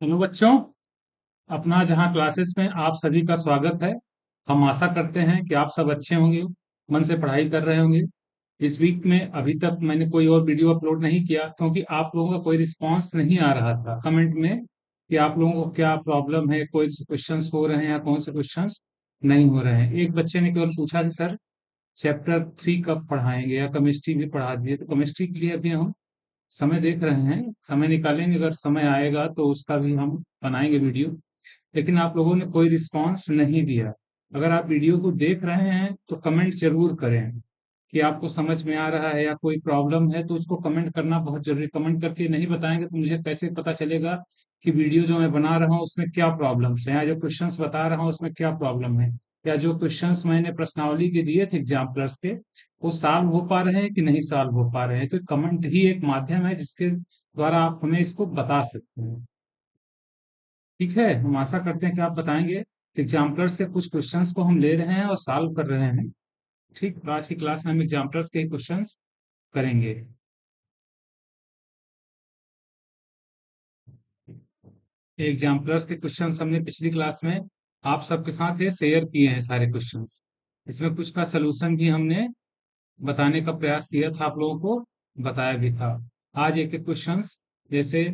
Hello बच्चों, अपना जहाँ क्लासेस में आप सभी का स्वागत है। हम आशा करते हैं कि आप सब अच्छे होंगे, मन से पढ़ाई कर रहे होंगे। इस वीक में अभी तक मैंने कोई और वीडियो अपलोड नहीं किया क्योंकि आप लोगों का कोई रिस्पांस नहीं आ रहा था कमेंट में कि आप लोगों को क्या प्रॉब्लम है, कोई क्वेश्चंस हो रहे हैं या कौन से क्वेश्चंस नहीं हो रहे हैं। एक बच्चे ने केवल पूछा कि सर चैप्टर 3 कब पढ़ाएंगे या केमिस्ट्री भी पढ़ा दिए। तो केमिस्ट्री के लिए अभी हम समय देख रहे हैं, समय निकालेंगे, अगर समय आएगा तो उसका भी हम बनाएंगे वीडियो। लेकिन आप लोगों ने कोई रिस्पांस नहीं दिया। अगर आप वीडियो को देख रहे हैं तो कमेंट जरूर करें कि आपको समझ में आ रहा है या कोई प्रॉब्लम है, तो उसको कमेंट करना बहुत जरूरी। कमेंट करके नहीं बताएंगे तो मुझे कैसे पता चलेगा कि वीडियो जो मैं बना रहा हूँ उसमें क्या प्रॉब्लम्स है, या जो क्वेश्चंस बता रहा हूँ उसमें क्या प्रॉब्लम है, या जो क्वेश्चंस मैंने प्रश्नावली के दिए थे एग्जाम्पलर्स के वो सॉल्व हो पा रहे हैं कि नहीं सॉल्व हो पा रहे हैं। तो कमेंट ही एक माध्यम है जिसके द्वारा आप हमें इसको बता सकते हैं। ठीक है, हम आशा करते हैं कि आप बताएंगे। एग्जाम्पलर्स के कुछ क्वेश्चंस को हम ले रहे हैं और सॉल्व कर रहे हैं। ठीक, तो आज की क्लास में हम एग्जाम्पलर्स के क्वेश्चंस करेंगे। एग्जाम्पलर्स के क्वेश्चंस हमने पिछली क्लास में आप सबके साथ ये शेयर किए हैं सारे क्वेश्चंस। इसमें कुछ का सलूशन भी हमने बताने का प्रयास किया था, आप लोगों को बताया भी था। आज एक एक क्वेश्चंस, जैसे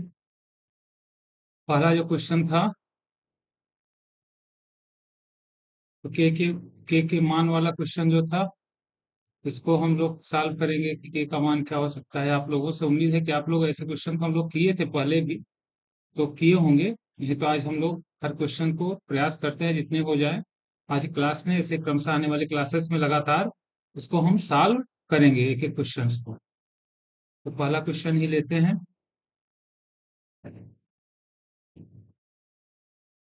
पहला जो क्वेश्चन था, तो के मान वाला क्वेश्चन जो था, इसको हम लोग सॉल्व करेंगे कि के का मान क्या हो सकता है। आप लोगों से उम्मीद है कि आप लोग ऐसे क्वेश्चन को हम लोग किए थे पहले भी, तो किए होंगे। ये तो आज हम लोग हर क्वेश्चन को प्रयास करते हैं जितने हो जाए। आज की क्लास में, ऐसे क्रमशः आने वाले क्लासेस में लगातार इसको हम सॉल्व करेंगे एक एक क्वेश्चन को। तो पहला क्वेश्चन ही लेते हैं।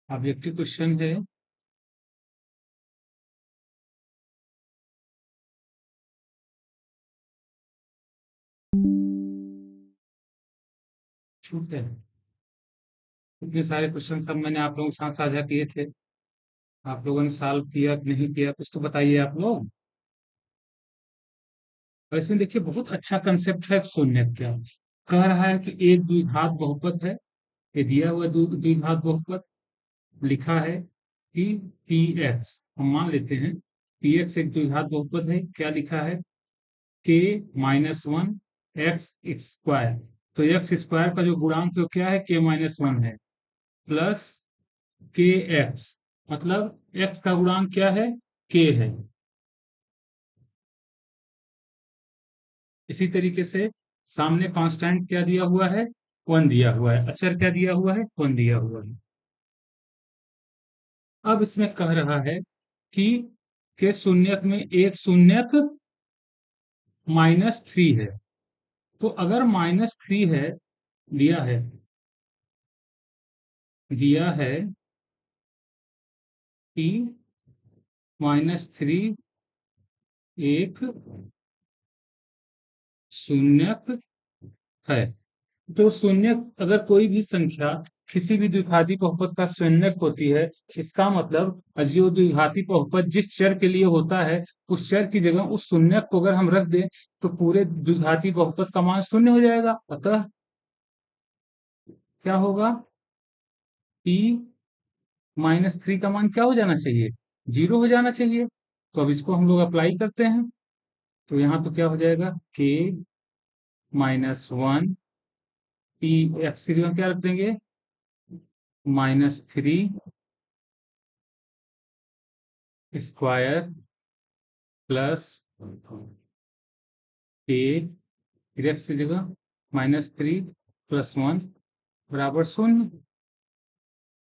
ऑब्जेक्टिव क्वेश्चन है, ठीक है। इतने सारे क्वेश्चन सब मैंने आप लोगों के साथ साझा किए थे, आप लोगों ने सॉल्व किया कि नहीं किया, कुछ तो बताइए आप लोग। और इसमें देखिए बहुत अच्छा कंसेप्ट है शून्य क्या। कह रहा है कि एक द्विघात बहुपद है, ये दिया हुआ द्विघात बहुपद लिखा है कि पी एक्स, हम मान लेते हैं पी एक्स एक द्विघात बहुपद है। क्या लिखा है? के माइनस वन एक्स स्क्वायर। तो एक्स स्क्वायर का जो गुणांक है वो क्या है? के माइनस वन है, प्लस के एक्स, मतलब एक्स का गुणांक क्या है? के है। इसी तरीके से सामने कांस्टेंट क्या दिया हुआ है? वन दिया हुआ है। अचर क्या दिया हुआ है? वन दिया हुआ है। अब इसमें कह रहा है कि के शून्यक में एक शून्यक माइनस थ्री है। तो अगर माइनस थ्री है, दिया है, दिया है कि माइनस थ्री एक शून्यक है, तो शून्यक अगर कोई भी संख्या किसी भी द्विघाती बहुपद का शून्यक होती है, इसका मतलब जो द्विघाती बहुपद जिस चर के लिए होता है उस चर की जगह उस शून्यक को अगर हम रख दें तो पूरे द्विघाती बहुपद का मान शून्य हो जाएगा। अतः क्या होगा? पी माइनस थ्री का मान क्या हो जाना चाहिए? जीरो हो जाना चाहिए। तो अब इसको हम लोग अप्लाई करते हैं, तो यहाँ तो क्या हो जाएगा? के माइनस वन, पी एक्स की जगह क्या रख देंगे? माइनस थ्री स्क्वायर प्लस के, एक्स की जगह माइनस थ्री प्लस वन बराबर शून्य।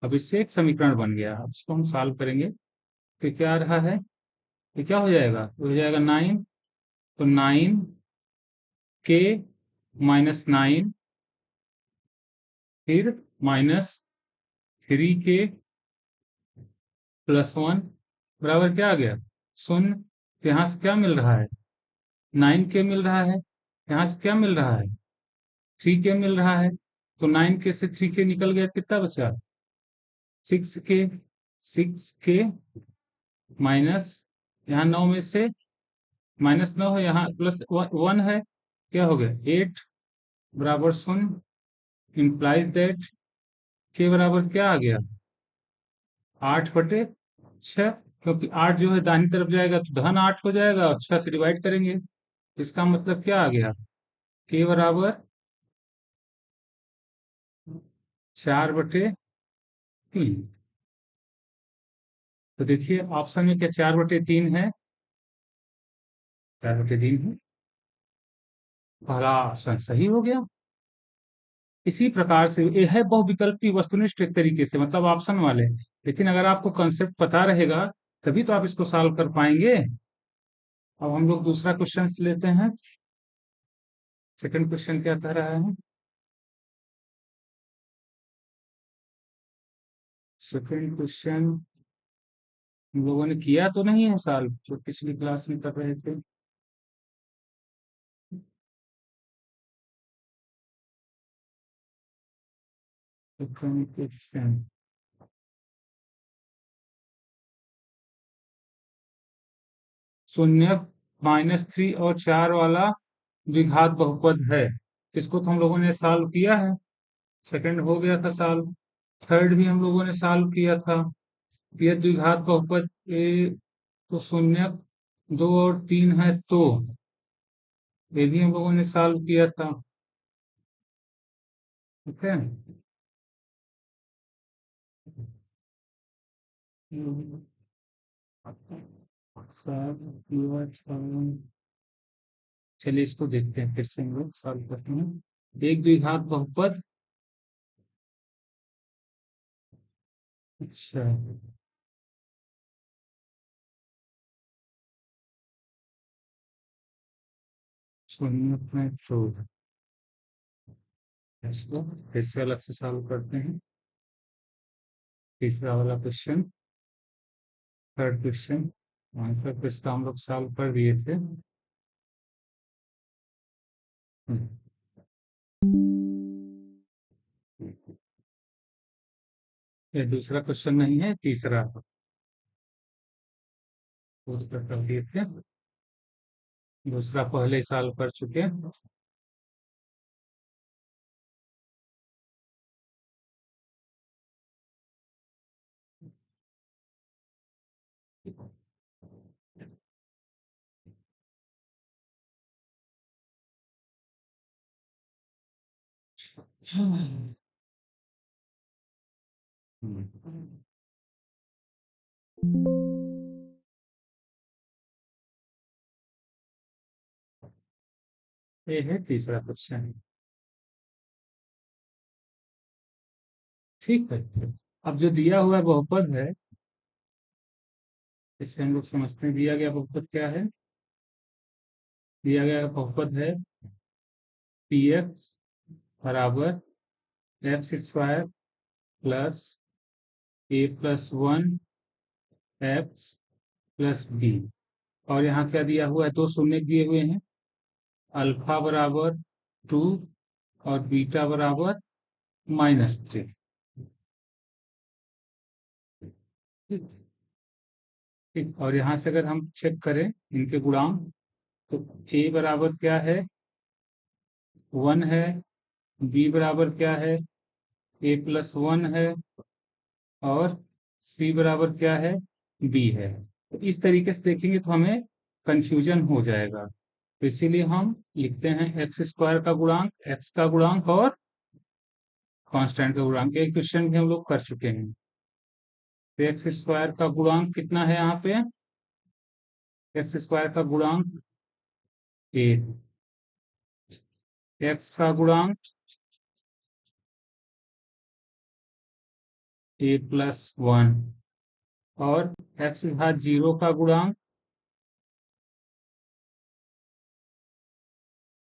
अब इससे एक समीकरण बन गया। अब इसको हम सॉल्व करेंगे तो क्या आ रहा है? तो क्या हो जाएगा? तो हो जाएगा नाइन। तो नाइन के माइनस नाइन, फिर माइनस थ्री के प्लस वन बराबर क्या आ गया? शून्य। तो यहाँ से क्या मिल रहा है? नाइन के मिल रहा है। यहाँ से क्या मिल रहा है? थ्री के मिल रहा है। तो नाइन के से थ्री के निकल गया, कितना बचा? सिक्स के। सिक्स के माइनस, यहाँ नौ में से माइनस नौ है, यहाँ प्लस वन है, क्या हो गया? एट बराबर शून्य। इंप्लाइज दैट के बराबर क्या आ गया, 8/6, क्योंकि 8 जो है दाहिनी तरफ जाएगा तो धन 8 हो जाएगा और 6 से डिवाइड करेंगे। इसका मतलब क्या आ गया, के बराबर 4/3। तो देखिए ऑप्शन में क्या 4/3 है, 4/3 है, पहला ऑप्शन सही हो गया। इसी प्रकार से ये है बहुविकल्पी वस्तुनिष्ठ एक तरीके से, मतलब ऑप्शन वाले। लेकिन अगर आपको कंसेप्ट पता रहेगा तभी तो आप इसको सॉल्व कर पाएंगे। अब हम लोग दूसरा क्वेश्चन लेते हैं। सेकंड क्वेश्चन क्या कह रहा है, सेकंड क्वेश्चन हम लोगों ने किया तो नहीं है सॉल्व, जो पिछली क्लास में कर रहे थे। सेकंड क्वेश्चन, शून्य, -3 और 4 वाला द्विघात बहुपद है। इसको तो हम लोगों ने सॉल्व किया है, सेकंड हो गया था सॉल्व। थर्ड भी हम लोगों ने सॉल्व किया था। ये द्विघात बहुपद ए, तो शून्य, 2 और 3 है, तो ये भी हम लोगों ने सॉल्व किया था। ठीक है, चलिए इसको देखते हैं, फिर से हम लोग सॉल्व करते हैं। एक द्विघात बहुपद, अच्छा, शून्य में तो इसको फिर से अलग से सॉल्व करते हैं। तीसरा वाला क्वेश्चन, थर्ड क्वेश्चन, आंसर तो इसका हम लोग सॉल्व कर दिए थे। ये दूसरा क्वेश्चन नहीं है, तीसरा, दूसरा कर दिए थे, दूसरा पहले सॉल्व कर चुके हैं। ये है तीसरा क्वेश्चन। ठीक है, अब जो दिया हुआ बहुपद है, इससे हम लोग समझते हैं दिया गया बहुपद क्या है। दिया गया बहुपद है पी एक्स बराबर x² प्लस a+1 x+b। और यहाँ क्या दिया हुआ है, दो शून्य दिए हुए हैं, अल्फा बराबर 2 और बीटा बराबर -3। ठीक, और यहाँ से अगर हम चेक करें इनके गुणांक, तो a बराबर क्या है, 1 है, b बराबर क्या है, a+1 है, और c बराबर क्या है, b है। तो इस तरीके से देखेंगे तो हमें कंफ्यूजन हो जाएगा। तो इसीलिए हम लिखते हैं x² का गुणांक, x का गुणांक और कांस्टेंट का गुणांक। एक क्वेश्चन भी हम लोग कर चुके हैं। तो x² का गुणांक कितना है, यहाँ पे x² का गुणांक a, x का गुणांक a+1 और x⁻0 का गुणांक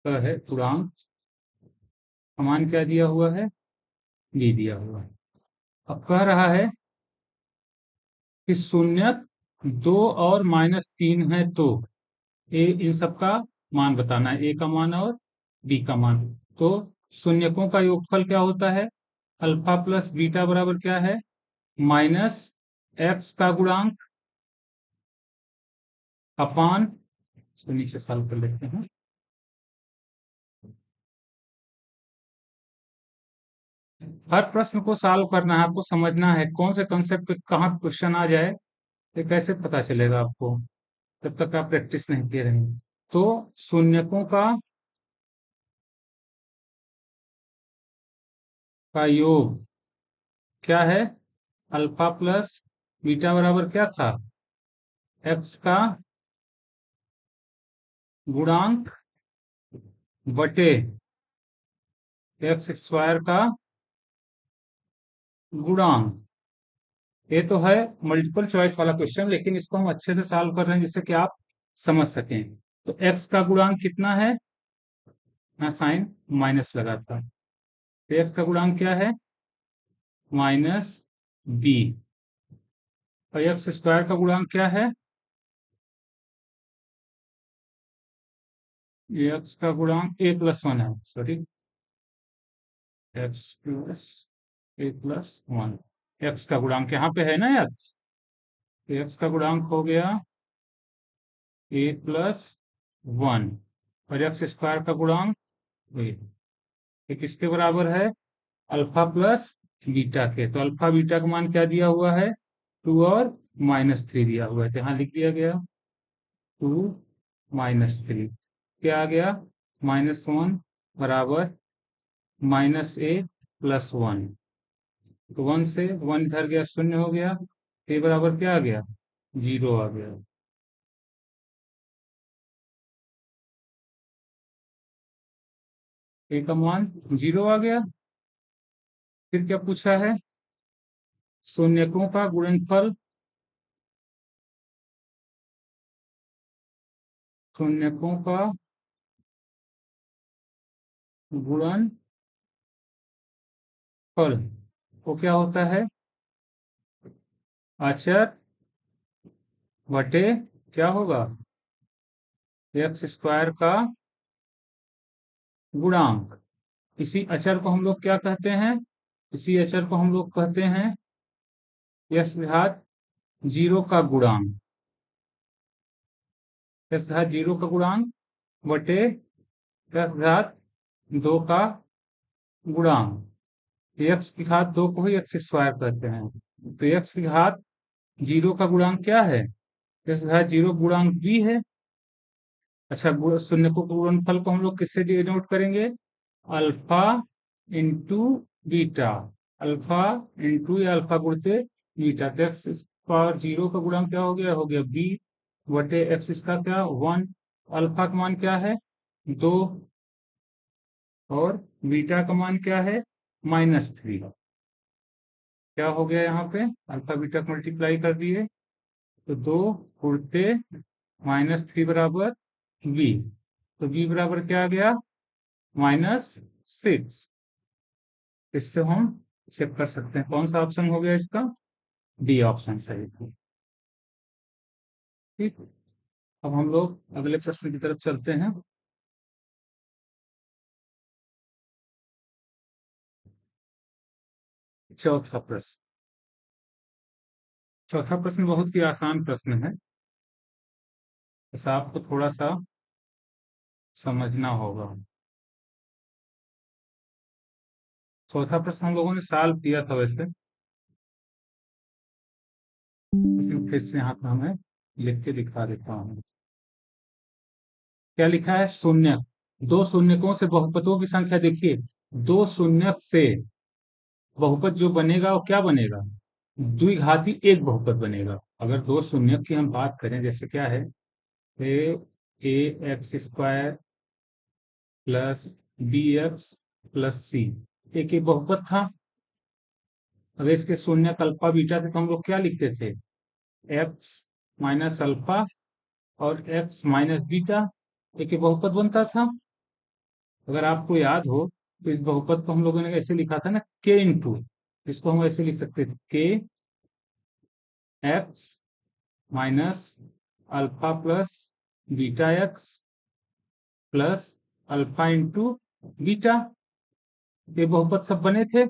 का है गुणांक, समान क्या दिया हुआ है, b दिया हुआ है। अब कह रहा है कि शून्य, 2 और -3 है, तो ए इन सब का मान बताना है, ए का मान और बी का मान। तो शून्यकों का योगफल क्या होता है, अल्फा प्लस बीटा बराबर क्या है, -x का गुणांक अपान, इसको नीचे सॉल्व कर लेते हैं, हर प्रश्न को सॉल्व करना है, आपको समझना है कौन से कंसेप्ट पे कहाँ क्वेश्चन आ जाए, ये कैसे पता चलेगा आपको जब तक आप प्रैक्टिस नहीं किए रहेंगे। तो शून्यकों का योग क्या है? अल्फा प्लस बीटा बराबर क्या था? एक्स का गुणांक बटे एक्स स्क्वायर का गुणांक। ये तो है मल्टीपल चॉइस वाला क्वेश्चन, लेकिन इसको हम अच्छे से सॉल्व कर रहे हैं जिससे कि आप समझ सकें। तो एक्स का गुणांक कितना है? मैं साइन माइनस लगाता हूं। तो एक्स का गुणांक क्या है? Minus B. और एक्स स्क्वायर का गुणांक क्या है? एक्स का गुणांक ए प्लस वन है, sorry, X plus A plus one. X का गुणांक यहाँ पे है ना एक्स, एक्स का गुणांक हो गया ए प्लस वन और एक्स स्क्वायर का गुणांक ए। ये किसके बराबर है? अल्फा प्लस बीटा के। तो अल्फा बीटा का मान क्या दिया हुआ है? 2 और -3 दिया हुआ है, तो यहाँ लिख दिया गया 2 -3। क्या आ गया? -1 बराबर -a प्लस 1। तो 1 से 1 इधर गया, शून्य हो गया। a बराबर क्या आ गया? 0 आ गया। a का मान 0 आ गया। फिर क्या पूछा है? शून्यकों का गुणनफल, शून्यकों का गुणनफल वो क्या होता है? अचर बटे क्या होगा? एक्स स्क्वायर का गुणांक। इसी अचर को हम लोग क्या कहते हैं? इसी अचर को हम लोग कहते हैं एक्स घात 0 का गुणांक। एक्स घात 0 का गुणांक बटे एक्स घात 2 का गुणांक। एक्स की घात 2 को ही एक्स स्क्वायर कहते हैं। तो एक्स की घात 0 का गुणांक क्या है? एक्स घात 0 गुणांक b है। अच्छा, शून्य को गुणनफल को हम लोग किससे डिनोट करेंगे? Alpha into beta. Alpha into या अल्फा गुणते बीटा। तो एक्स पावर 0 का गुणांक क्या हो गया? हो गया b बटे एक्स, इसका क्या? 1। अल्फा का मान क्या है? 2 और बीटा का मान क्या है? -3। क्या हो गया यहाँ पे? अल्फा बीटा को मल्टीप्लाई कर दिए तो 2 उड़ते -3 बराबर b। तो b बराबर क्या आ गया? -6। इससे हम चेक कर सकते हैं कौन सा ऑप्शन हो गया इसका? डी ऑप्शन सही है। ठीक, अब हम लोग अगले प्रश्न की तरफ चलते हैं। चौथा प्रश्न। चौथा प्रश्न बहुत ही आसान प्रश्न है, बस आपको थोड़ा सा समझना होगा। चौथा प्रश्न हम लोगों ने सॉल्व किया था वैसे, लेकिन फिर से यहाँ पे हमें लिख के दिखा देता हूँ। क्या लिखा है? शून्यक। दो शून्यकों से बहुपदों की संख्या देखिए। दो शून्यक से बहुपद जो बनेगा वो क्या बनेगा? द्विघाती एक बहुपद बनेगा। अगर दो शून्यक की हम बात करें, जैसे क्या है, a x square plus B x plus c, एक बहुपद था। अगर इसके शून्यक अल्फा बीटा थे तो हम लोग क्या लिखते थे? एक्स माइनस अल्फा और एक्स माइनस बीटा, एक बहुपद बनता था। अगर आपको याद हो तो इस बहुपद को हम लोगों ने ऐसे लिखा था ना, के इंटू। इसको हम ऐसे लिख सकते थे, के x minus alpha plus beta x plus alpha into beta. ये बहुपद सब बने थे।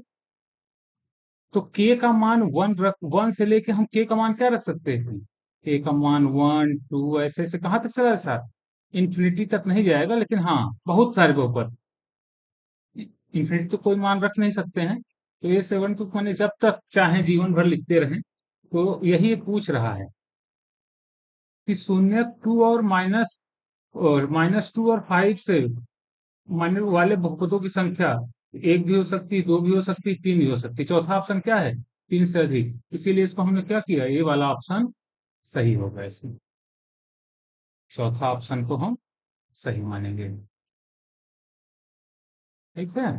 तो के का मान 1 से लेके हम के का मान क्या रख सकते थे? के का मान 1 2 ऐसे ऐसे कहाँ तक चला सर? इंफिनिटी तक नहीं जाएगा, लेकिन हाँ बहुत सारे बहुपद। इंफिनिटी तो कोई मान रख नहीं सकते हैं, तो ए सेवन टू मैंने जब तक चाहे जीवन भर लिखते रहें, तो यही पूछ रहा है कि शून्य टू और माइनस टू और फाइव से मानने वाले बहुपदों की संख्या एक भी हो सकती, दो भी हो सकती, तीन भी हो सकती। चौथा ऑप्शन क्या है? तीन से अधिक। इसीलिए इसको हमने क्या किया, ये वाला ऑप्शन सही होगा इसमें। चौथा ऑप्शन को हम सही मानेंगे। ठीक है,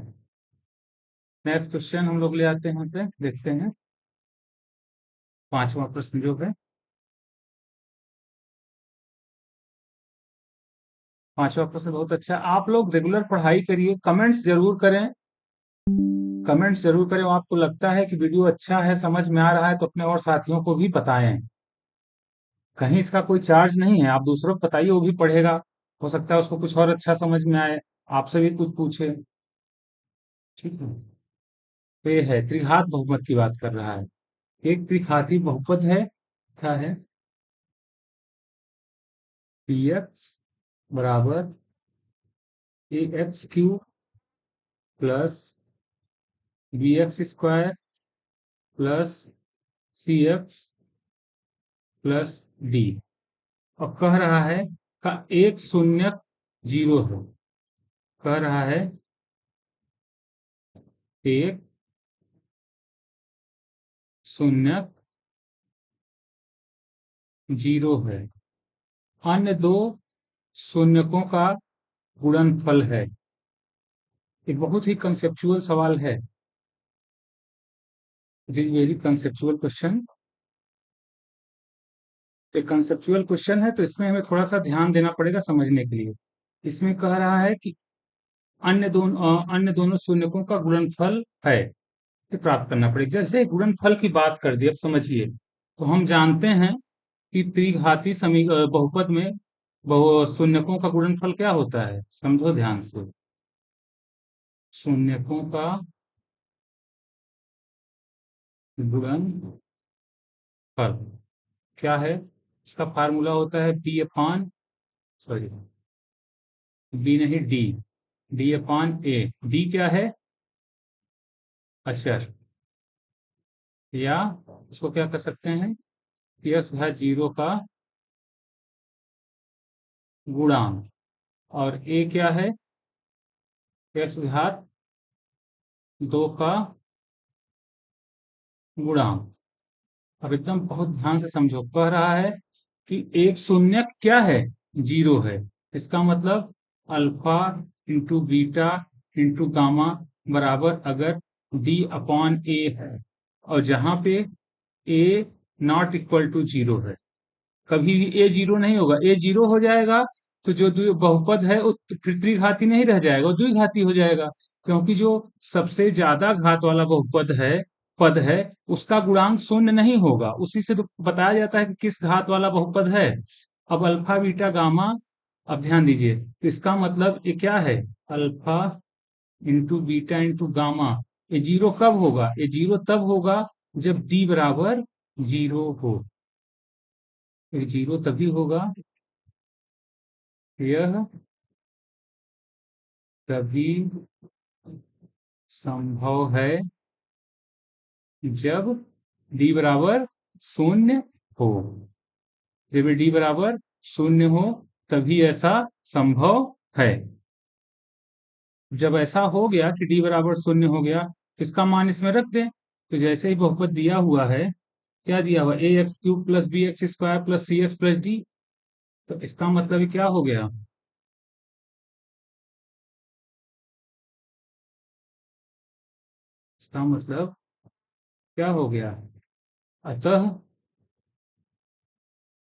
नेक्स्ट क्वेश्चन हम लोग ले आते हैं पे, देखते हैं पांचवा प्रश्न जो है। पांचवा प्रश्न बहुत अच्छा। आप लोग रेगुलर पढ़ाई करिए, कमेंट्स जरूर करें, कमेंट्स जरूर करें। आपको लगता है कि वीडियो अच्छा है, समझ में आ रहा है, तो अपने और साथियों को भी बताएं। कहीं इसका कोई चार्ज नहीं है, आप दूसरों को बताइए, वो भी पढ़ेगा। हो सकता है उसको कुछ और अच्छा समझ में आए, आपसे भी कुछ पूछे। ठीक है, तो ये है त्रिघात बहुपद की बात कर रहा है। एक त्रिघाती बहुपद है, क्या है? पी एक्स बराबर a x cube plus B x square plus c x plus d. और कह रहा है का एक शून्य जीरो है। कह रहा है एक शून्य जीरो है, अन्य दो शून्यकों का गुणनफल है। एक बहुत ही कंसेप्चुअल सवाल है, it is very conceptual question. एक कंसेप्चुअल क्वेश्चन है, तो इसमें हमें थोड़ा सा ध्यान देना पड़ेगा समझने के लिए। इसमें कह रहा है कि अन्य दोनों शून्यकों का गुणनफल है, ये प्राप्त करना पड़ेगा। जैसे गुणनफल की बात कर दी, अब समझिए। तो हम जानते हैं कि त्रिघाती बहुपद में बहु शून्यकों का गुणनफल क्या होता है, समझो ध्यान से। शून्यकों का गुणनफल क्या है? इसका फार्मूला होता है बी अपान, सॉरी बी नहीं डी, डी अपान ए। डी क्या है? अचर, या इसको क्या कर सकते हैं, यस है जीरो का गुणांक। और ए क्या है? एक्स घात दो का गुणांक। अब एकदम बहुत ध्यान से समझो, कह रहा है कि एक शून्य क्या है, जीरो है। इसका मतलब alpha into beta into gamma बराबर अगर डी अपॉन ए है, और जहां पे ए नॉट इक्वल टू जीरो है, कभी भी ए जीरो नहीं होगा। ए जीरो हो जाएगा तो जो बहुपद है वो फिर त्रिघाती नहीं रह जाएगा, वो द्विघाती हो जाएगा। क्योंकि जो सबसे ज्यादा घात वाला बहुपद है, पद है, उसका गुणांक शून्य नहीं होगा। उसी से तो बताया जाता है कि किस घात वाला बहुपद है। अब अल्फा बीटा गामा, अब ध्यान दीजिए, तो इसका मतलब ये क्या है, alpha into beta into gamma. ये जीरो कब होगा? ये जीरो तब होगा जब डी बराबर जीरो हो। ये जीरो तभी होगा, यह तभी संभव है जब डी बराबर शून्य हो। जब डी बराबर शून्य हो तभी ऐसा संभव है। जब ऐसा हो गया कि डी बराबर शून्य हो गया, इसका मान इसमें रख दें। तो जैसे ही बहुपद दिया हुआ है, क्या दिया हुआ, a x cube plus B x square plus c x plus d. तो इसका मतलब क्या हो गया, इसका मतलब क्या हो गया, अतः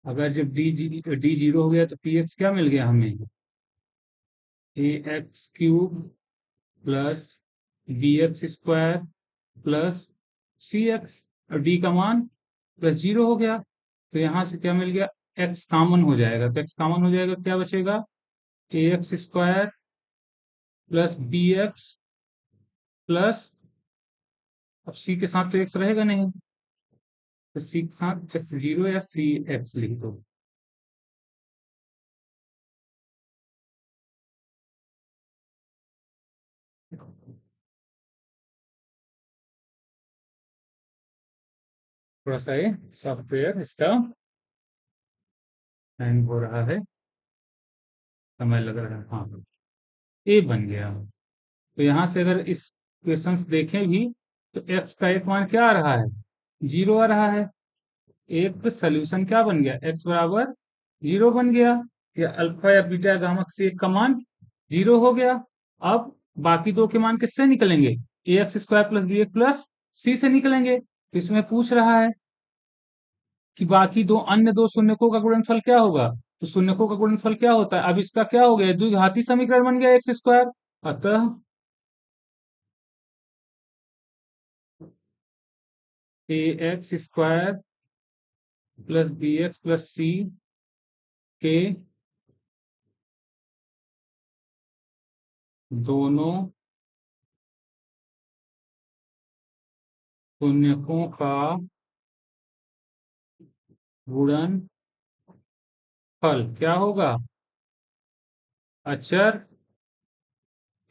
अगर जब डी जीरो हो गया तो पी एक्स क्या मिल गया हमें, a x cube plus B x square plus c x, और डी का मान प्लस जीरो हो गया। तो यहां से क्या मिल गया, एक्स कॉमन हो जाएगा। तो एक्स कॉमन हो जाएगा, क्या बचेगा, A x square plus B x plus, अब सी के साथ तो एक्स रहेगा नहीं, तो सी के साथ एक्स जीरो या सी एक्स लिख दो। थोड़ा सा ये सॉफ्टवेयर इसका हैंग हो रहा है, समय लग रहा है। हाँ, ए बन गया। तो यहाँ से अगर इस क्वेश्चंस देखें भी तो एक्स का एक मान क्या आ रहा है, 0 आ रहा है। एक सोल्यूशन क्या बन गया, एक्स बराबर 0 बन गया, या अल्फा या बीटा या गामा से एक का मान 0 हो गया। अब बाकी दो के मान किससे निकलेंगे, a x square plus B x plus c से निकलेंगे। तो इसमें पूछ रहा है कि बाकी दो अन्य दो शून्यकों का गुणनफल क्या होगा। तो शून्यकों का गुणनफल क्या होता है, अब इसका क्या हो गया, द्विघाती समीकरण बन गया एक्स स्क्वायर। अतः a x square plus B x plus c के दोनों शून्यकों का गुणनफल क्या होगा, अचर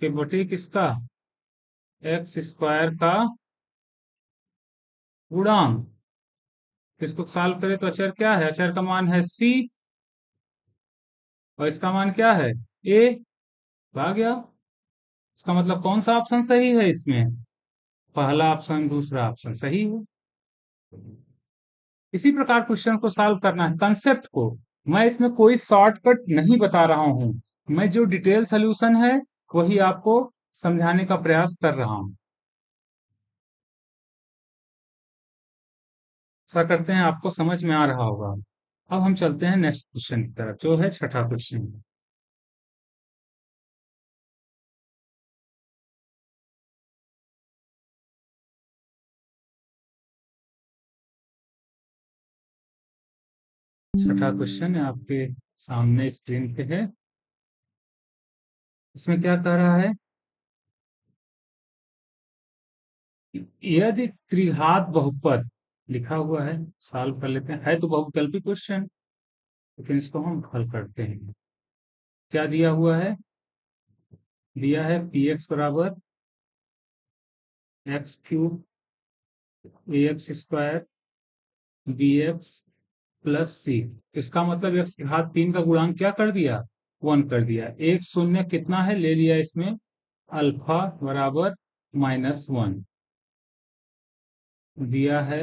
के बटे किसका, एक्स स्क्वायर का गुणांक। इसको सॉल्व करें तो अचर क्या है, अचर का मान है सी और इसका मान क्या है ए। आ गया। इसका मतलब कौन सा ऑप्शन सही है इसमें, पहला ऑप्शन दूसरा ऑप्शन सही है। इसी प्रकार क्वेश्चन को सॉल्व करना है, कंसेप्ट को मैं इसमें कोई शॉर्टकट नहीं बता रहा हूं, मैं जो डिटेल सोल्यूशन है वही आपको समझाने का प्रयास कर रहा हूं। ऐसा करते हैं आपको समझ में आ रहा होगा। अब हम चलते हैं नेक्स्ट क्वेश्चन की तरफ, जो है छठा क्वेश्चन। छठा क्वेश्चन आपके सामने स्क्रीन पे है। इसमें क्या कह रहा है, यदि त्रिघात बहुपद लिखा हुआ है, सॉल्व कर लेते हैं, है तो बहुविकल्पी क्वेश्चन, लेकिन इसको हम हल करते हैं। क्या दिया हुआ है, दिया है पी एक्स बराबर x cube a x square b x plus c. इसका मतलब एक्स घात 3 का गुणांक क्या कर दिया, 1 कर दिया। एक शून्य कितना है ले लिया इसमें, अल्फा बराबर -1 दिया है,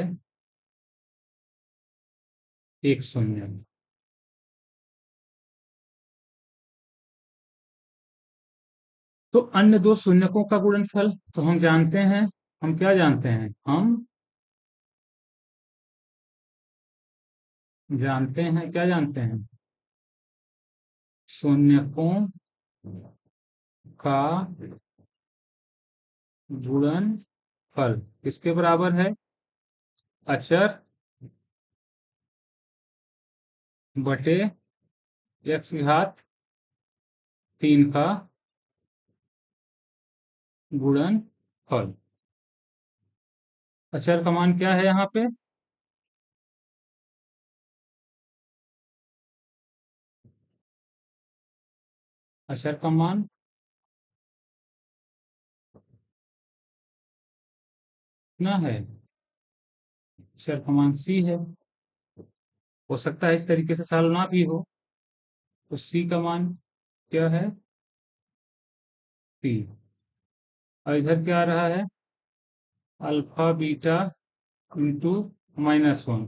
एक शून्य। तो अन्य दो शून्यकों का गुणनफल तो हम जानते हैं, हम क्या जानते हैं, हम जानते हैं, क्या जानते हैं, शून्यकों का गुणनफल किसके बराबर है, अचर बटे एक्स घात 3 का गुणनफल। अचर का मान क्या है यहाँ पे, अचर का मान कितना है, अचर का मान सी है। हो सकता है इस तरीके से सवाल ना भी हो, तो सी का मान क्या है, सी। और इधर क्या आ रहा है, अल्फा बीटा इंटू -1।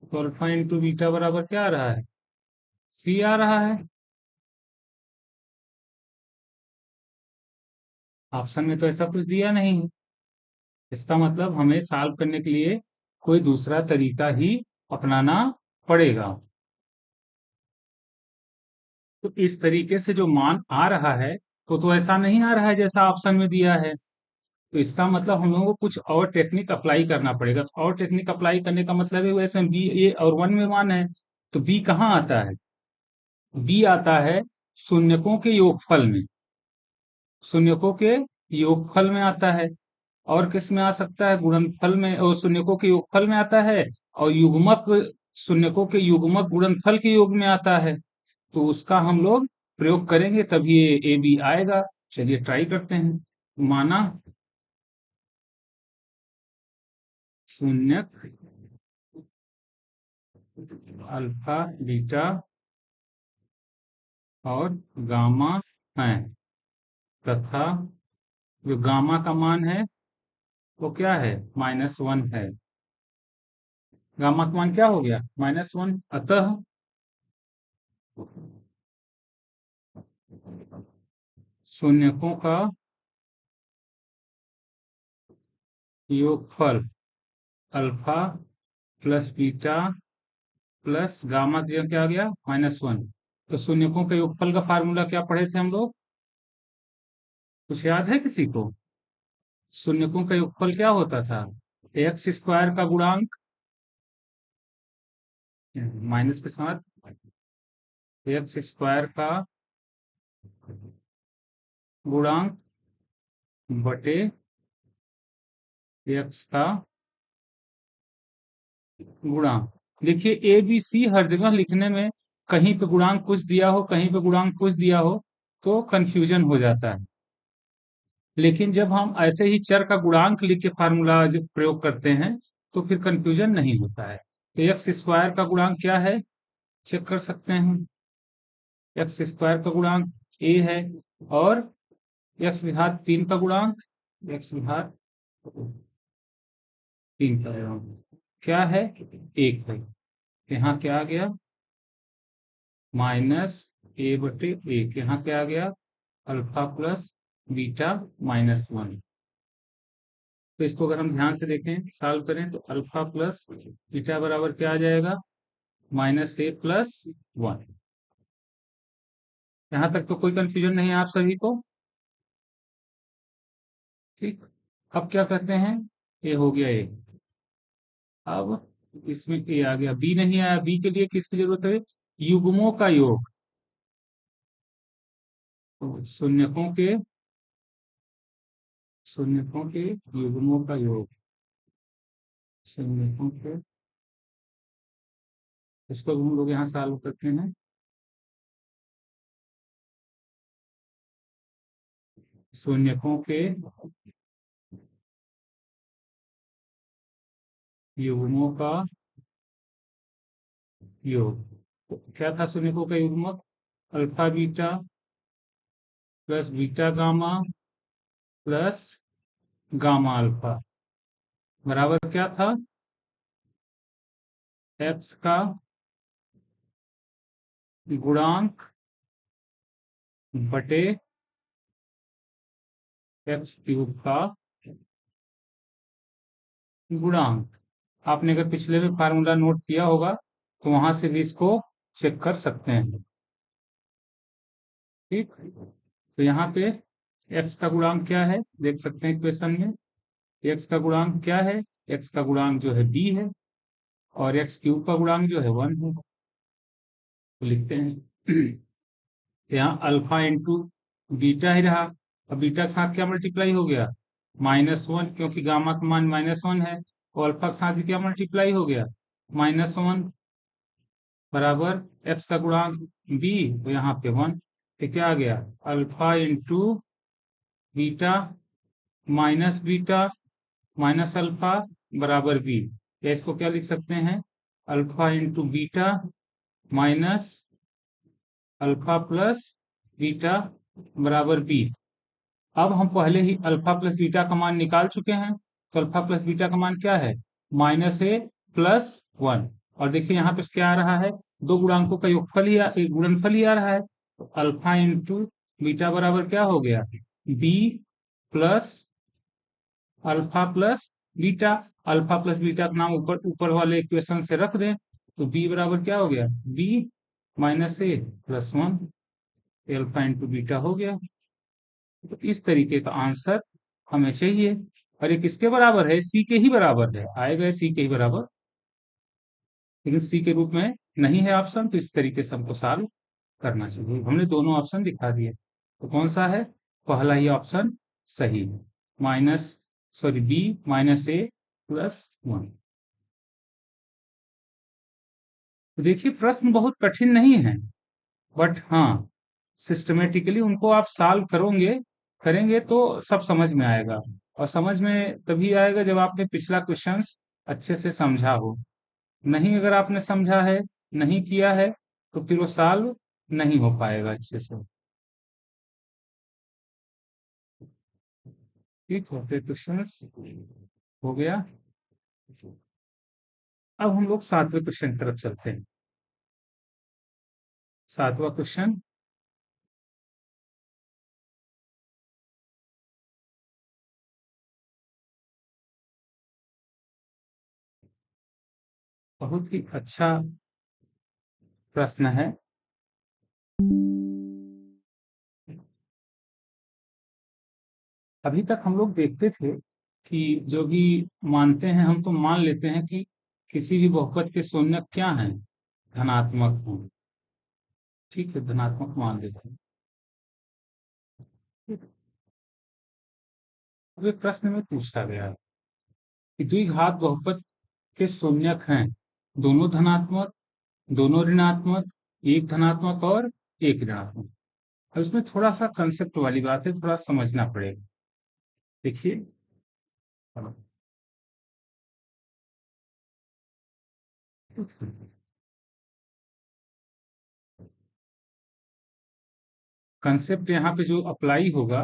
तो अल्फा इंटू बीटा बराबर क्या आ रहा है, सी आ रहा है। ऑप्शन में तो ऐसा कुछ दिया नहीं है, इसका मतलब हमें सॉल्व करने के लिए कोई दूसरा तरीका ही अपनाना पड़ेगा। तो इस तरीके से जो मान आ रहा है तो ऐसा नहीं आ रहा है जैसा ऑप्शन में दिया है। तो इसका मतलब हम लोगों को कुछ और टेक्निक अप्लाई करना पड़ेगा। तो और टेक्निक अप्लाई करने का मतलब है, वैसे बी ए और 1 में मान है, तो बी कहाँ आता है, बी आता है शून्यकों के योगफल में, शून्यकों के योगफल में आता है। और किस में आ सकता है, गुणनफल में, और शून्यकों के योगफल में आता है, और युग्मक, शून्यकों के युग्मक गुणनफल के योग में आता है। तो उसका हम लोग प्रयोग करेंगे तभी ये ए बी आएगा। चलिए ट्राई करते हैं। माना शून्य अल्फा बीटा और गामा है, तथा जो गामा का मान है वो क्या है, -1 है। गामा का मान क्या हो गया, -1। अतः शून्यकों का योगफल alpha plus beta plus gamma का क्या आ गया, -1। तो शून्यकों के योगफल का फार्मूला क्या पढ़े थे हम लोग, कुछ याद है किसी को? शून्यकों का योगफल क्या होता था, एक्स स्क्वायर का गुणांक माइनस के साथ एक्स स्क्वायर का गुणांक बटे एक्स का गुणांक। देखिए ए बी सी हर जगह लिखने में कहीं पे गुणांक कुछ दिया हो, कहीं पे गुणांक कुछ दिया हो, तो कंफ्यूजन हो जाता है। लेकिन जब हम ऐसे ही चर का गुणांक लिख के फार्मूला जब प्रयोग करते हैं तो फिर कंफ्यूजन नहीं होता है। तो एक्स स्क्वायर का गुणांक क्या है, चेक कर सकते हैं। एक्स स्क्वायर का गुणांक ए है, और एक्स घात 3 का गुणांक, एक्स घात 3 का गुणांक क्या है, 1 है। यहाँ क्या आ गया, -a/1। यहाँ क्या आ गया, अल्फा प्लस बीटा -1। तो इसको अगर हम ध्यान से देखें, सॉल्व करें, तो अल्फा प्लस बीटा बराबर क्या आ जाएगा, -a+1। यहाँ तक तो कोई कंफ्यूजन नहीं है आप सभी को, ठीक। अब क्या करते हैं, ये हो गया ए। अब इसमें ए आ गया, बी नहीं आया। बी के लिए किसकी जरूरत है, युग्मों का योग। तो शून्यकों के युग्मों का योग, शून्यकों के, इसको हम लोग यहाँ सॉल्व करते हैं। शून्यकों के युग्मों का योग, तो क्या था शून्यकों का युग्मक, alpha beta plus beta gamma plus gamma alpha बराबर क्या था, एक्स का गुणांक बटे एक्स क्यूब का गुणांक। आपने अगर पिछले में फार्मूला नोट किया होगा तो वहां से भी इसको चेक कर सकते हैं, ठीक। तो यहाँ पे एक्स का गुणांक क्या है, देख सकते हैं इक्वेशन में। एक्स का गुणांक क्या है, एक्स का गुणांक जो है बी है, और एक्स क्यूब का गुणांक जो है 1 है। तो लिखते हैं यहाँ अल्फा इंटू बीटा ही रहा। अब बीटा के साथ क्या मल्टीप्लाई हो गया, -1, क्योंकि गामा का मान -1 है। और अल्फा के साथ भी क्या मल्टीप्लाई हो गया, -1 बराबर एक्स का गुणांक बी, तो यहाँ पे 1। तो क्या आ गया, alpha into beta minus beta minus alpha बराबर बी। या इसको क्या लिख सकते हैं, alpha into beta minus alpha plus beta बराबर बी। अब हम पहले ही अल्फा प्लस बीटा का मान निकाल चुके हैं, तो अल्फा प्लस बीटा का मान क्या है, -a+1। और देखिए यहाँ पे क्या आ रहा है, दो गुणांकों का योगफल ही गुणनफल ही आ रहा है। तो अल्फा इंटू बीटा बराबर क्या हो गया, B plus alpha plus beta. Alpha plus beta का नाम ऊपर ऊपर वाले इक्वेशन से रख दें, तो बी बराबर क्या हो गया, B -a+1। Alpha into beta हो गया। तो इस तरीके का आंसर हमें चाहिए, और ये किसके बराबर है, सी के ही बराबर है, आएगा सी के ही बराबर। लेकिन सी के रूप में नहीं है ऑप्शन, तो इस तरीके से हमको सॉल्व करना चाहिए। हमने दोनों ऑप्शन दिखा दिए, तो कौन सा है, पहला ही ऑप्शन सही है, बी -a+1। तो देखिए प्रश्न बहुत कठिन नहीं है, बट हाँ सिस्टमेटिकली उनको आप सॉल्व करेंगे तो सब समझ में आएगा। और समझ में तभी आएगा जब आपने पिछला क्वेश्चंस अच्छे से समझा हो। नहीं अगर आपने समझा है, नहीं किया है, तो फिर वो सॉल्व नहीं हो पाएगा अच्छे से। ठीक है, फिर क्वेश्चन हो गया। अब हम लोग 7वें क्वेश्चन की तरफ चलते हैं। 7वां क्वेश्चन, बहुत ही अच्छा प्रश्न है। अभी तक हम लोग देखते थे कि जो भी मानते हैं, हम तो मान लेते हैं कि किसी भी बहुपद के शून्य क्या हैं, धनात्मक हों। ठीक है, धनात्मक मान लेते हैं। अब एक प्रश्न में पूछा गया है कि द्विघात बहुपद के शून्यक हैं, दोनों धनात्मक, दोनों ऋणात्मक, एक धनात्मक और एक ऋणात्मक। अब इसमें थोड़ा सा कंसेप्ट वाली बात है, थोड़ा समझना पड़ेगा। देखिए, कंसेप्ट यहाँ पे जो अप्लाई होगा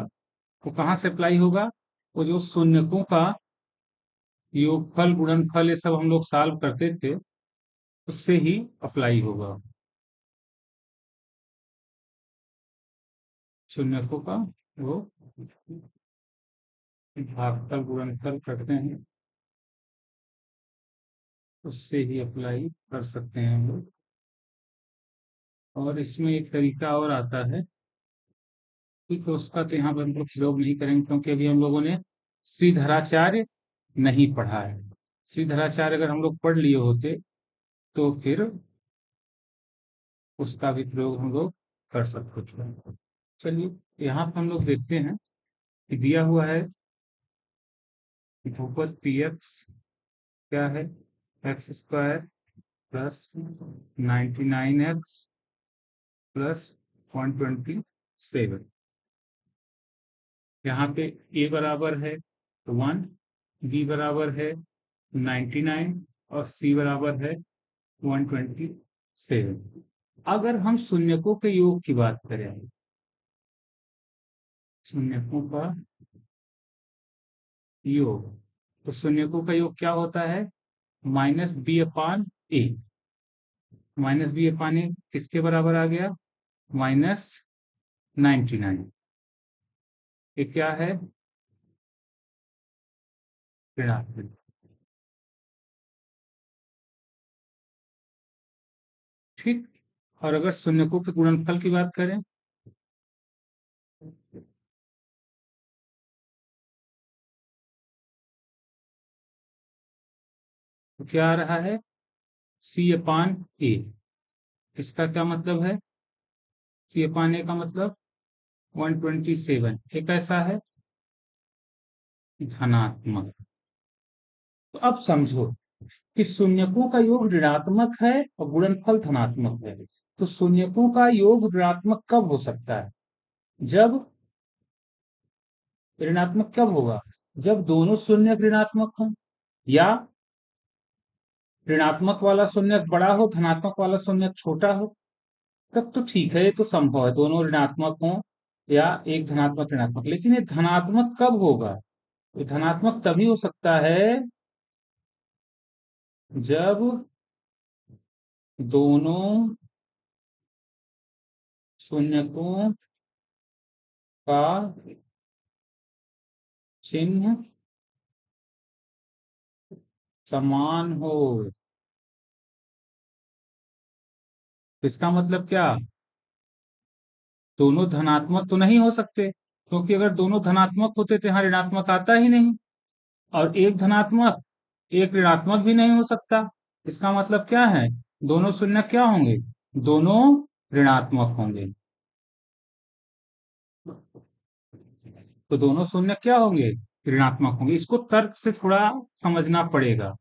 वो कहाँ से अप्लाई होगा? वो जो शून्यकों का योगफल, गुणनफल, ये सब हम लोग सॉल्व करते थे, उससे ही अप्लाई होगा। शून्यकों का वो भागफल गुणनफल करते हैं, उससे ही अप्लाई कर सकते हैं हम लोग। और इसमें एक तरीका और आता है, ठीक है, उसका तो यहाँ पर हम लोग प्रयोग नहीं करेंगे क्योंकि अभी हम लोगों ने श्रीधराचार्य नहीं पढ़ा है। श्रीधराचार्य अगर हम लोग पढ़ लिए होते तो फिर उसका भी प्रयोग हम लोग कर सकते थे। चलिए, यहाँ पर हम लोग देखते हैं कि दिया हुआ है कि बहुपद पी एक्स क्या है, x square plus 99x plus 127। यहाँ पे a बराबर है 1, b बराबर है 99 और c बराबर है 127। अगर हम शून्यकों के योग की बात करें, शून्यकों का योग, तो शून्यकों का योग क्या होता है? माइनस बी अपान ए। माइनस बी अपान ए किसके बराबर आ गया? माइनस 99। ये क्या है? ऋणात्मक। ठीक। और अगर शून्यकों के गुणनफल की बात करें, तो क्या आ रहा है? सी अपान ए। इसका क्या मतलब है? सी अपान ए का मतलब 127। एक ऐसा है धनात्मक। तो अब समझो कि शून्यकों का योग ऋणात्मक है और गुणनफल धनात्मक है। तो शून्यकों का योग ऋणात्मक कब हो सकता है? जब ऋणात्मक कब होगा? जब दोनों शून्यक ऋणात्मक हो, या ऋणात्मक वाला शून्यक बड़ा हो, धनात्मक वाला शून्यक छोटा हो। तब तो ठीक है, ये तो संभव है, दोनों ऋणात्मक हो या एक धनात्मक ऋणात्मक। लेकिन ये धनात्मक कब होगा? ये धनात्मक तभी हो सकता है जब दोनों शून्यकों का चिन्ह समान हो। इसका मतलब क्या? दोनों धनात्मक तो नहीं हो सकते, क्योंकि अगर दोनों धनात्मक होते तो यहाँ ऋणात्मक आता ही नहीं। और एक धनात्मक, एक ऋणात्मक भी नहीं हो सकता। इसका मतलब क्या है? दोनों शून्य क्या होंगे? दोनों ऋणात्मक होंगे। तो दोनों शून्य क्या होंगे? ऋणात्मक होंगे। इसको तर्क से थोड़ा समझना पड़ेगा।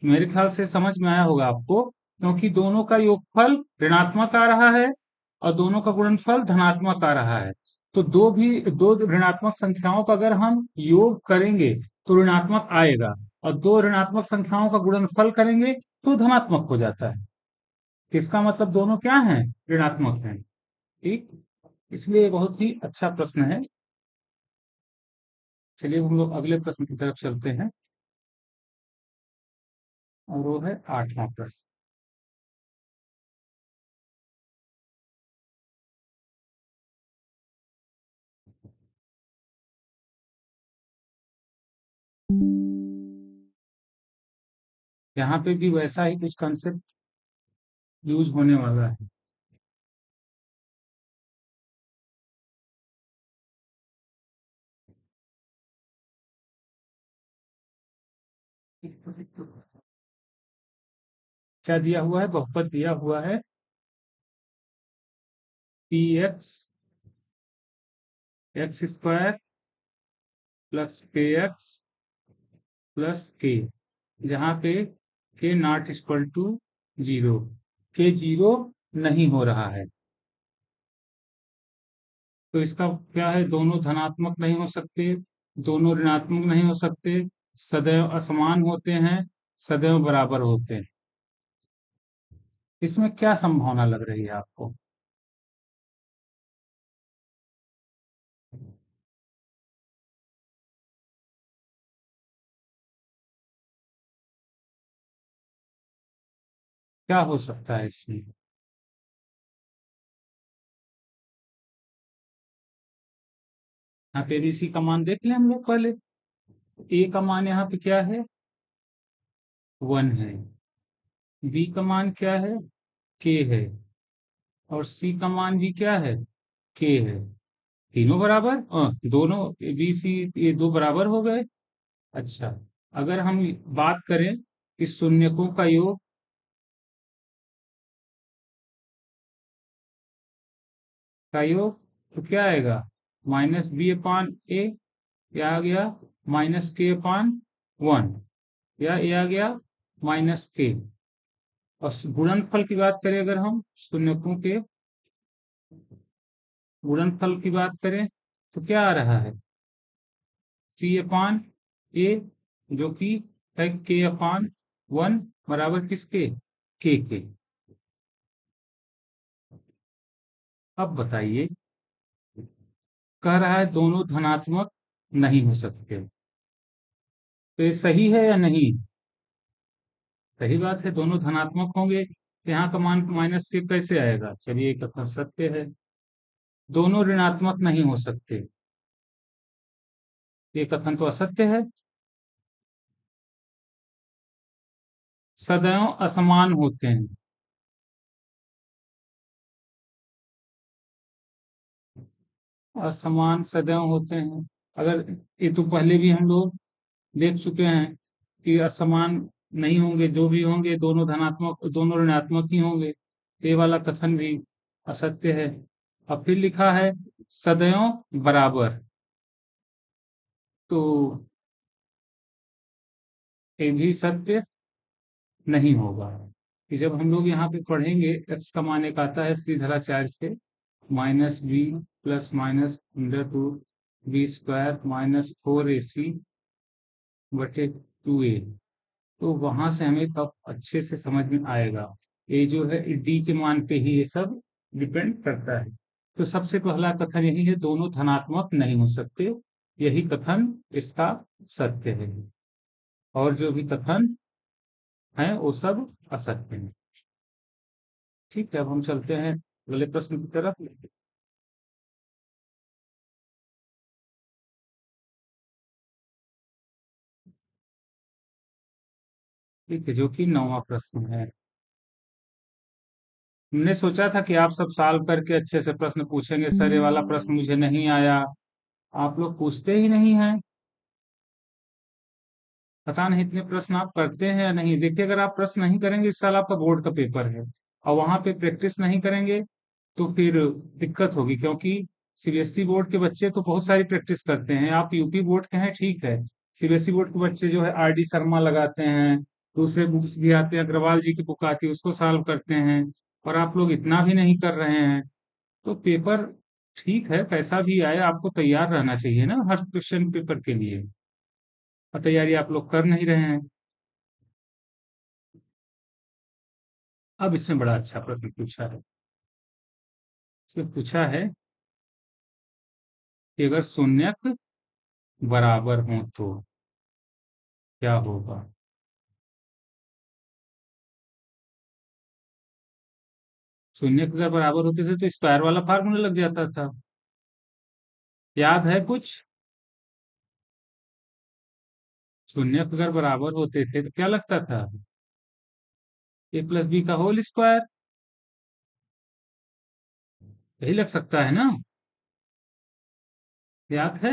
मेरे ख्याल से समझ में आया होगा आपको, क्योंकि दोनों का योगफल ऋणात्मक आ रहा है और दोनों का गुणनफल धनात्मक आ रहा है। तो दो ऋणात्मक संख्याओं का अगर हम योग करेंगे तो ऋणात्मक आएगा, और दो ऋणात्मक संख्याओं का गुणनफल करेंगे तो धनात्मक हो जाता है। इसका मतलब दोनों क्या हैं? ऋणात्मक हैं। ठीक, इसलिए बहुत ही अच्छा प्रश्न है। चलिए हम लोग अगले प्रश्न की तरफ चलते हैं, और वो है 8वां प्रश्न। यहाँ पे भी वैसा ही कुछ कंसेप्ट यूज होने वाला है। क्या दिया हुआ है? बहुपद दिया हुआ है पी एक्स स्क्वायर प्लस के एक्स प्लस के, जहाँ पे के नॉट इक्वल टू 0, के 0 नहीं हो रहा है। तो इसका क्या है? दोनों धनात्मक नहीं हो सकते, दोनों ऋणात्मक नहीं हो सकते, सदैव असमान होते हैं, सदैव बराबर होते हैं। इसमें क्या संभावना लग रही है आपको? क्या हो सकता है इसमें? यहाँ पे एबीसी का मान देख लें हम लोग पहले। ए का मान यहाँ पे क्या है? 1 है। बी का मान क्या है? के है। और सी का मान भी क्या है? के है। तीनों बराबर, दोनों बी सी, ये दो बराबर हो गए। अच्छा, अगर हम बात करें कि शून्यकों का योग, तो क्या आएगा? माइनस बी अपान ए, क्या आ गया? माइनस के अपान 1, या ये आ गया माइनस के। और गुणनफल की बात करें अगर हम शून्यकों के गुणनफल की बात करें, तो क्या आ रहा है? सी अपान ए, जो कि है के अपान 1, बराबर किसके? के। अब बताइए, कह रहा है दोनों धनात्मक नहीं हो सकते, तो ये सही है या नहीं? सही बात है, दोनों धनात्मक होंगे, तो यहाँ का मान माइनस के कैसे आएगा? चलिए, ये कथन सत्य है। दोनों ऋणात्मक नहीं हो सकते, ये कथन तो असत्य है। सदैव असमान होते हैं। असमान सदैव होते हैं, अगर ये तो पहले भी हम लोग देख चुके हैं कि असमान नहीं होंगे, जो भी होंगे दोनों धनात्मक, दोनों ऋणात्मक ही होंगे। ये वाला कथन भी असत्य है। अब फिर लिखा है सदैव बराबर, तो ये भी सत्य नहीं होगा। कि जब हम लोग यहाँ पे पढ़ेंगे, एक्स का मान एक आता है श्रीधराचार्य से, minus B plus minus under root B square minus 4ac बटे 2a। तो वहां से हमें तब अच्छे से समझ में आएगा। ये जो है डी के मान पे ही ये सब डिपेंड करता है। तो सबसे पहला कथन यही है, दोनों धनात्मक नहीं हो सकते। यही कथन इसका सत्य है, और जो भी कथन है वो सब असत्य है। ठीक है, अब हम चलते हैं अगले प्रश्न की तरफ। ठीक है, जो कि 9वां प्रश्न है। हमने सोचा था कि आप सब सॉल्व करके अच्छे से प्रश्न पूछेंगे, सर ये वाला प्रश्न मुझे नहीं आया। आप लोग पूछते ही नहीं हैं। पता नहीं इतने प्रश्न आप करते हैं या नहीं। देखिए, अगर आप प्रश्न नहीं करेंगे, इस साल आपका बोर्ड का पेपर है, और वहां पे प्रैक्टिस नहीं करेंगे, तो फिर दिक्कत होगी। क्योंकि सीबीएसई बोर्ड के बच्चे तो बहुत सारी प्रैक्टिस करते हैं, आप यूपी बोर्ड के हैं, ठीक है। सीबीएसई बोर्ड के बच्चे जो है आरडी शर्मा लगाते हैं, दूसरे बुक्स भी आते हैं, अग्रवाल जी की बुक आती है, उसको सॉल्व करते हैं। और आप लोग इतना भी नहीं कर रहे हैं, तो पेपर ठीक है, कैसा भी आए आपको तैयार रहना चाहिए ना हर क्वेश्चन पेपर के लिए। और तैयारी आप लोग कर नहीं रहे हैं। अब इसमें बड़ा अच्छा प्रश्न पूछा है। इसमें पूछा है कि अगर शून्यक बराबर हो तो क्या होगा। शून्यक अगर बराबर होते थे तो स्क्वायर वाला फार्मूला लग जाता था। याद है कुछ? शून्यक अगर बराबर होते थे तो क्या लगता था? ए प्लस बी का होल स्क्वायर। यही लग सकता है ना? याद है?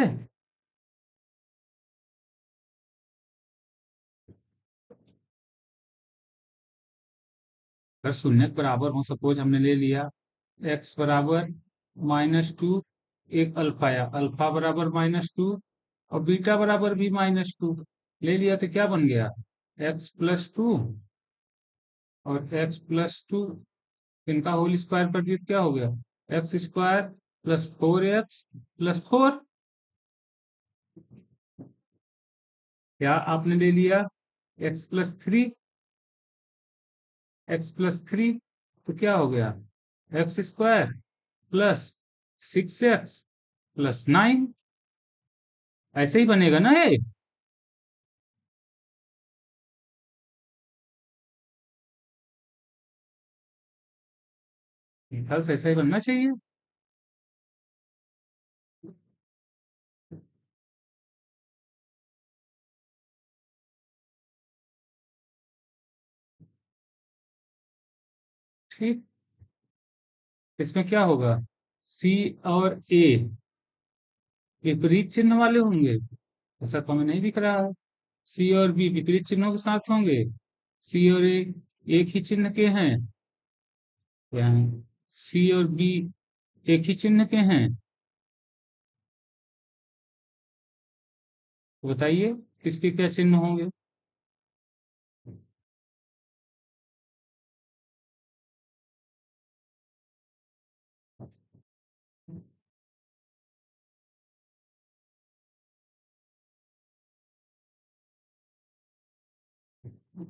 अगर शून्यक बराबर हो, सपोज हमने ले लिया एक्स बराबर -2, एक अल्फा या अल्फा बराबर -2 और बीटा बराबर भी -2 ले लिया, तो क्या बन गया? x+2 और x+2 इनका होल स्क्वायर कर दिया, क्या हो गया? x² + 4x + 4। क्या आपने ले लिया x+3, x+3 तो क्या हो गया? x² + 6x + 9। ऐसे ही बनेगा ना ये? ख्याल से ऐसा ही बनना चाहिए। ठीक। इसमें क्या होगा? सी और ए विपरीत चिन्ह वाले होंगे, ऐसा तो हमें नहीं दिख रहा है। सी और बी विपरीत चिन्हों के साथ होंगे। सी और ए एक ही चिन्ह के हैं, यानी सी और बी एक ही चिन्ह के हैं। तो बताइए किसके क्या चिन्ह होंगे?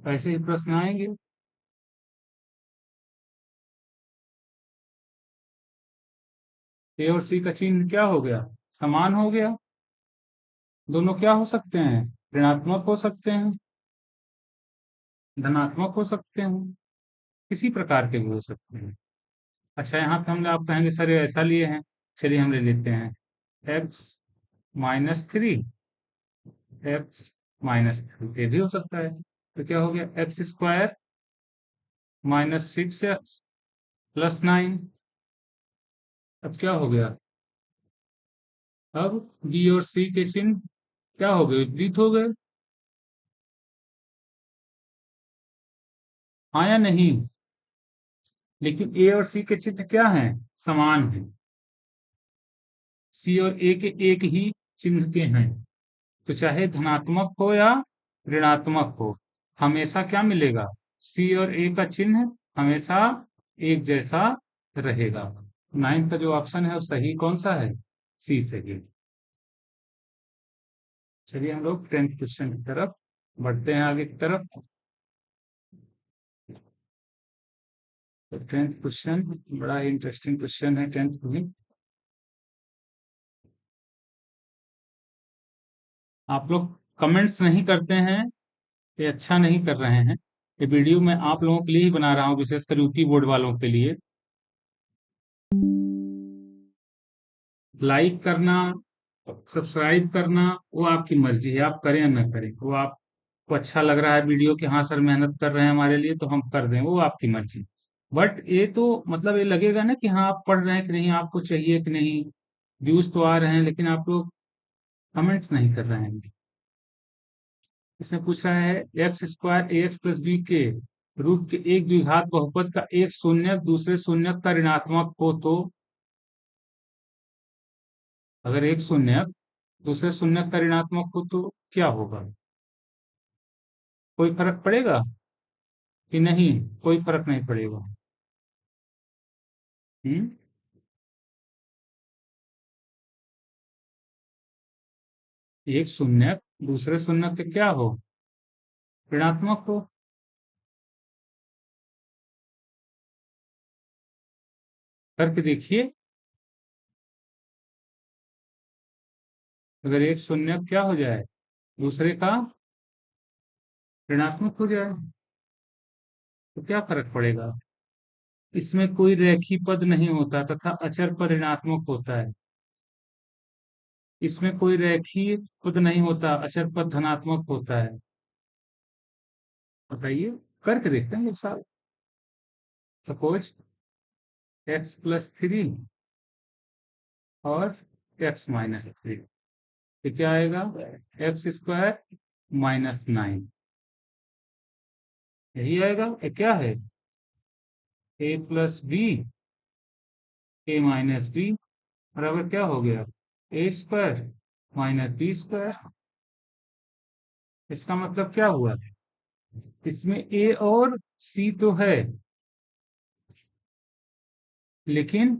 ऐसे ही प्रश्न आएंगे। ए और सी का चिन्ह क्या हो गया? समान हो गया। दोनों क्या हो सकते हैं? ऋणात्मक हो सकते हैं, धनात्मक हो सकते हैं, किसी प्रकार के भी हो सकते हैं। अच्छा, यहाँ पे हमने, आप कहेंगे सर ये ऐसा लिए हैं। चलिए हम ले लेते हैं x-3, x-3 ये भी हो सकता है। तो क्या हो गया? x² -6x + 9। अब क्या हो गया? अब बी और सी के चिन्ह क्या हो गए? विपरीत हो गए। हाँ या नहीं? लेकिन ए और सी के चिन्ह क्या हैं? समान हैं। सी और ए के एक ही चिन्ह के हैं, तो चाहे धनात्मक हो या ऋणात्मक हो, हमेशा क्या मिलेगा? सी और ए का चिन्ह हमेशा एक जैसा रहेगा। 9 का जो ऑप्शन है वो सही कौन सा है? सी सही। चलिए हम लोग 10th क्वेश्चन की तरफ बढ़ते हैं, आगे की तरफ। तो 10th क्वेश्चन बड़ा ही इंटरेस्टिंग क्वेश्चन है 10th में। आप लोग कमेंट्स नहीं करते हैं, ये अच्छा नहीं कर रहे हैं। ये वीडियो मैं आप लोगों के लिए ही बना रहा हूँ, विशेषकर यूपी बोर्ड वालों के लिए। लाइक करना, सब्सक्राइब करना, वो आपकी मर्जी है, आप करें या न करें। वो आपको अच्छा लग रहा है वीडियो कि हाँ सर मेहनत कर रहे हैं हमारे लिए, तो हम कर दें, वो आपकी मर्जी। बट ये तो मतलब ये लगेगा ना कि हाँ आप पढ़ रहे हैं कि नहीं, आपको चाहिए कि नहीं। व्यूज तो आ रहे हैं लेकिन आप लोग कमेंट्स नहीं कर रहे हैं। इसमें पूछ रहा है x² ax + b के रूट के एक द्विघात बहुपद का एक शून्यक दूसरे शून्यक का ऋणात्मक हो तो। अगर एक शून्यक दूसरे शून्यक का ऋणात्मक हो तो क्या होगा? कोई फर्क पड़ेगा कि नहीं? कोई फर्क नहीं पड़ेगा। हम्म। एक शून्यक दूसरे शून्यक के क्या हो? ऋणात्मक हो। करके देखिए। अगर एक शून्य क्या हो जाए, दूसरे का ऋणात्मक हो जाए, तो क्या फर्क पड़ेगा? इसमें कोई रेखीय पद नहीं होता तथा अचर पर ऋणात्मक होता है। इसमें कोई रेखीय पद नहीं होता, अचर पद धनात्मक होता है। बताइए, करके देखते हैं एक साथ। सपोज x+3 और x-3, तो क्या आएगा? x² - 9, यही आएगा। ये क्या है? a+b, a-b बराबर क्या हो गया? a² - b²। इसका मतलब क्या हुआ? इसमें a और c तो है, लेकिन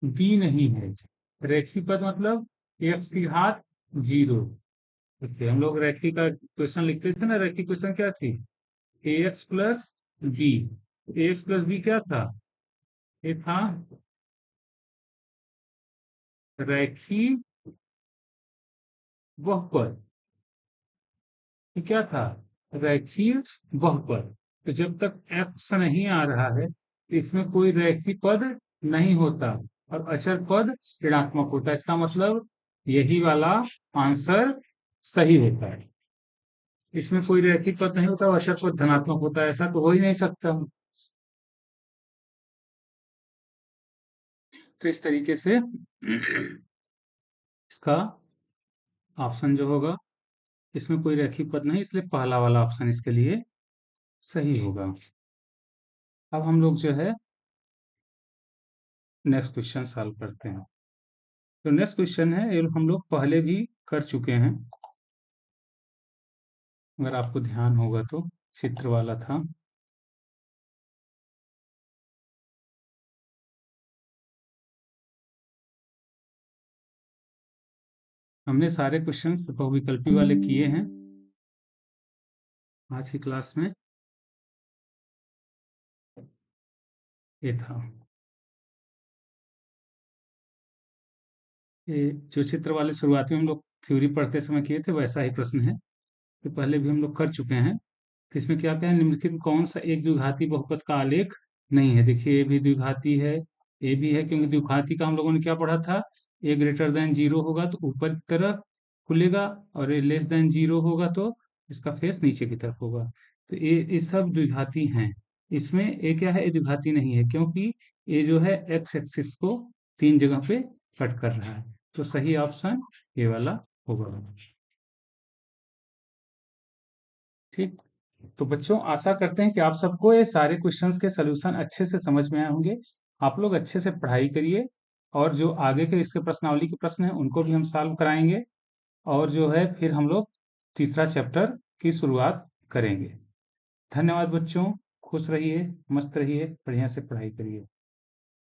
b नहीं है। रेखीय पद मतलब x⁻0। देखिए, हम लोग रेखी का क्वेश्चन लिखते थे ना, रेखी क्वेश्चन क्या थी? ax+b। ax+b क्या था? ये था रेखी बहुपद। ये क्या था? रेखीय बहुपद। तो जब तक x नहीं आ रहा है, तो इसमें कोई रेखीय पद नहीं होता और अचर पद ऋणात्मक होता है। इसका मतलब यही वाला आंसर सही होता है। इसमें कोई रैखिक पद नहीं होता, अशर पद धनात्मक होता है, ऐसा तो हो ही नहीं सकता। तो इस तरीके से इसका ऑप्शन जो होगा, इसमें कोई रैखिक पद नहीं, इसलिए पहला वाला ऑप्शन इसके लिए सही होगा। अब हम लोग जो है नेक्स्ट क्वेश्चन सॉल्व करते हैं। तो नेक्स्ट क्वेश्चन है, ये हम लोग पहले भी कर चुके हैं, अगर आपको ध्यान होगा तो चित्र वाला था। हमने सारे क्वेश्चंस बहुविकल्पी वाले किए हैं आज की क्लास में। ये था, ये जो चित्र वाले शुरुआती में हम लोग थ्योरी पढ़ते समय किए थे, वैसा ही प्रश्न है। तो पहले भी हम लोग कर चुके हैं। तो इसमें क्या क्या है? निम्नलिखित में कौन सा एक द्विघाती बहुपद का आलेख नहीं है? देखिए, ए भी द्विघाती है, ए भी है, क्योंकि द्विघाती का हम लोगों ने क्या पढ़ा था? a 0 होगा तो ऊपर की तरफ खुलेगा, और a<0 होगा तो इसका फेस नीचे की तरफ होगा। तो ये सब द्विघाती हैं। इसमें ए क्या है? ए द्विघाती नहीं है, क्योंकि ये जो है एक्स एक्सिस को 3 जगह पे कट कर रहा है। तो सही ऑप्शन ये वाला होगा। ठीक। तो बच्चों, आशा करते हैं कि आप सबको ये सारे क्वेश्चंस के सलूशन अच्छे से समझ में आए होंगे। आप लोग अच्छे से पढ़ाई करिए, और जो आगे के इसके प्रश्नावली के प्रश्न हैं उनको भी हम सॉल्व कराएंगे, और जो है फिर हम लोग तीसरा चैप्टर की शुरुआत करेंगे। धन्यवाद बच्चों, खुश रहिए, मस्त रहिए, बढ़िया से पढ़ाई करिए।